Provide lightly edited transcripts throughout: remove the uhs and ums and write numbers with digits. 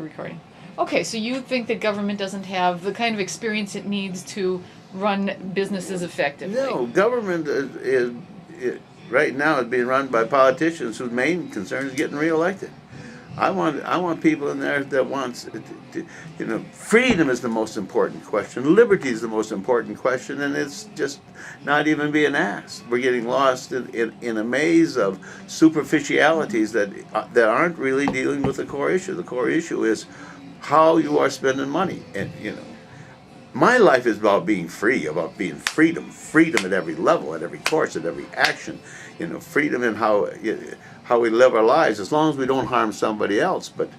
recording. Okay, so you think that government doesn't have the kind of experience it needs to run businesses effectively? No, government right now is being run by politicians whose main concern is getting reelected. I want people in there that wants, freedom is the most important question. Liberty is the most important question, and it's just not even being asked. We're getting lost in a maze of superficialities that aren't really dealing with the core issue. The core issue is how you are spending money, and my life is about being free, about being freedom at every level, at every course, at every action. Freedom in how we live our lives, as long as we don't harm somebody else. But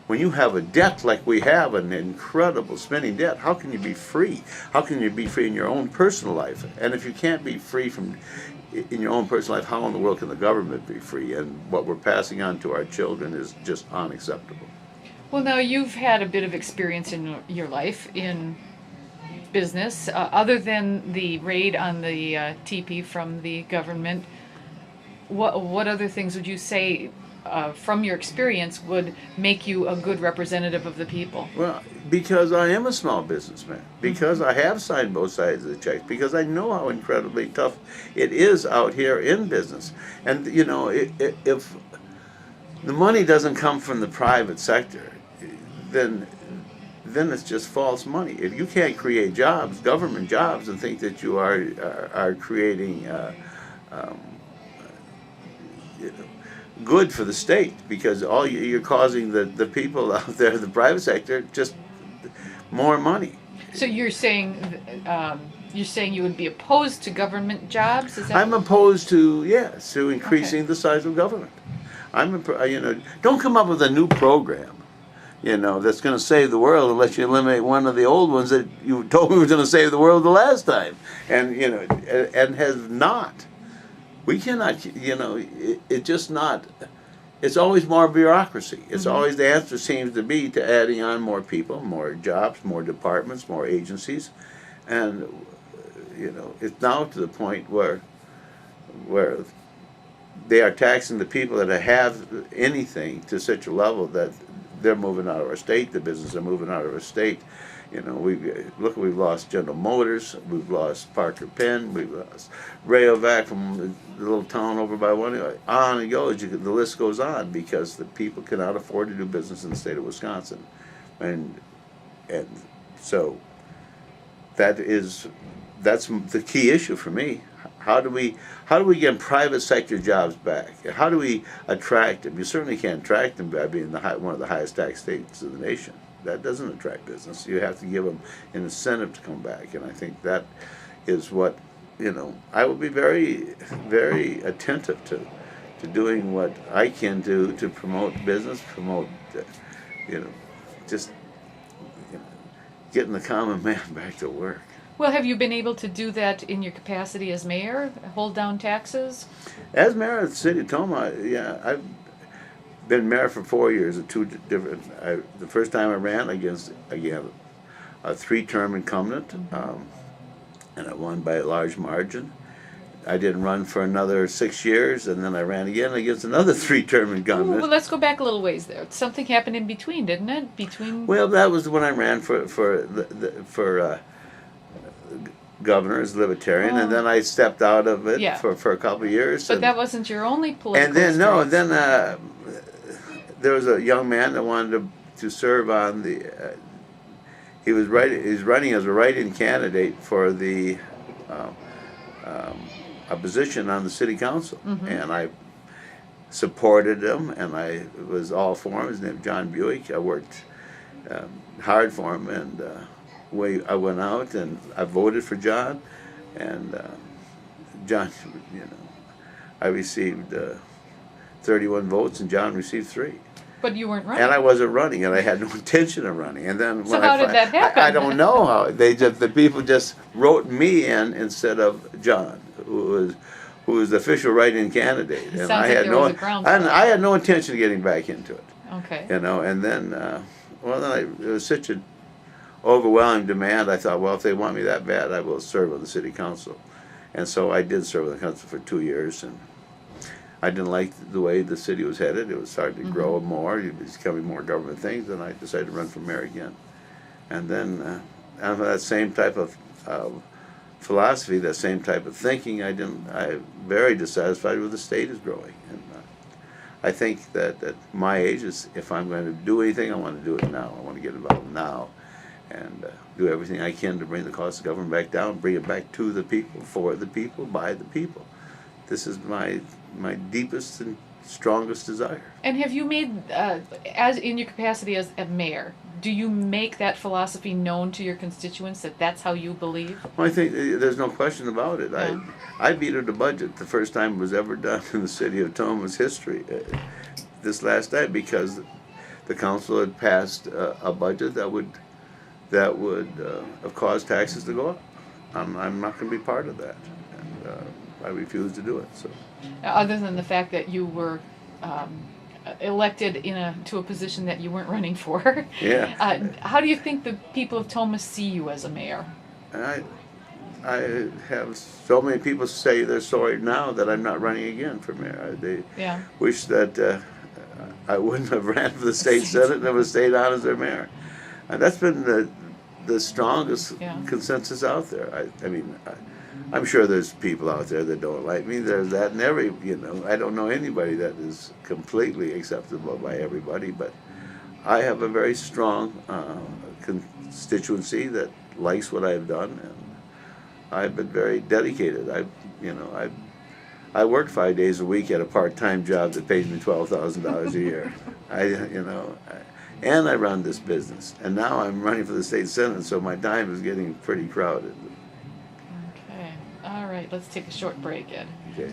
when you have a debt like we have, an incredible spending debt, how can you be free? How can you be free in your own personal life? And if you can't be free in your own personal life, how in the world can the government be free? And what we're passing on to our children is just unacceptable. Well, now you've had a bit of experience in your life in business, other than the raid on the teepee from the government. What other things would you say, from your experience, would make you a good representative of the people? Well, because I am a small businessman, because I have signed both sides of the checks, because I know how incredibly tough it is out here in business. And if the money doesn't come from the private sector, then it's just false money. If you can't create jobs, government jobs, and think that you are creating good for the state, because all you're causing the people out there, the private sector, just more money. So you're saying you would be opposed to government jobs? Is that? I'm opposed to increasing the size of government. Don't come up with a new program, that's going to save the world unless you eliminate one of the old ones that you told me was going to save the world the last time, and has not. We cannot, it's just not, it's always more bureaucracy. It's always, the answer seems to be to adding on more people, more jobs, more departments, more agencies. And, it's now to the point where they are taxing the people that have anything to such a level that they're moving out of our state, the businesses are moving out of our state. We've lost General Motors, we've lost Parker Penn, we've lost Rayovac from the little town over by one. On it goes. The list goes on, because the people cannot afford to do business in the state of Wisconsin, and so that's the key issue for me. How do we get private sector jobs back? How do we attract them? You certainly can't attract them by being one of the highest tax states in the nation. That doesn't attract business. You have to give them an incentive to come back, and I think that is what, I will be very, very attentive to doing what I can do to promote business, getting the common man back to work. Well, have you been able to do that in your capacity as mayor, hold down taxes? As mayor of the city of Toma, I've been mayor for 4 years at two different. The first time I ran against a 3-term incumbent, and I won by a large margin. I didn't run for another 6 years, and then I ran again against another 3-term incumbent. Well, let's go back a little ways there. Something happened in between, didn't it? Well, that was when I ran for governor as libertarian, and then I stepped out of it for a couple of years. But that wasn't your only political. And then there was a young man that wanted to serve on the. He was running as a write-in candidate for the a position on the city council, and I supported him, and I was all for him. His name was John Buick. I worked hard for him, and I went out and I voted for John, and John, I received 31 votes, and John received 3. But you weren't running. And I wasn't running, and I had no intention of running. And then so how did that happen? I don't know how the people just wrote me in instead of John, who was the official write-in candidate. And I had no intention of getting back into it. Okay. And then it was such an overwhelming demand. I thought, well, if they want me that bad, I will serve on the city council. And so I did serve on the council for 2 years, and I didn't like the way the city was headed. It was starting to grow more. It was becoming more government things, and I decided to run for mayor again. And then out of that same type of philosophy, that same type of thinking, I'm very dissatisfied with the state is growing. And I think that at my age, if I'm going to do anything, I want to do it now. I want to get involved now and do everything I can to bring the cost of government back down, bring it back to the people, for the people, by the people. This is my deepest and strongest desire. And have you made, as in your capacity as a mayor, do you make that philosophy known to your constituents that that's how you believe? Well, I think there's no question about it. Yeah. I vetoed a budget the first time it was ever done in the city of Toma's history this last night because the council had passed a budget that would have caused taxes to go up. I'm not going to be part of that, and I refuse to do it. So, Other than the fact that you were elected to a position that you weren't running for, yeah. how do you think the people of Toma see you as a mayor? I have so many people say they're sorry now that I'm not running again for mayor. They wish that I wouldn't have ran for the state senate and have stayed on as their mayor. And that's been the strongest consensus out there. I'm sure there's people out there that don't like me. There's that in every, I don't know anybody that is completely acceptable by everybody, but I have a very strong constituency that likes what I've done, and I've been very dedicated. I worked 5 days a week at a part-time job that pays me $12,000 a year. And I run this business, and now I'm running for the state senate, so my time is getting pretty crowded. Okay. All right. Let's take a short break, Ed. Okay.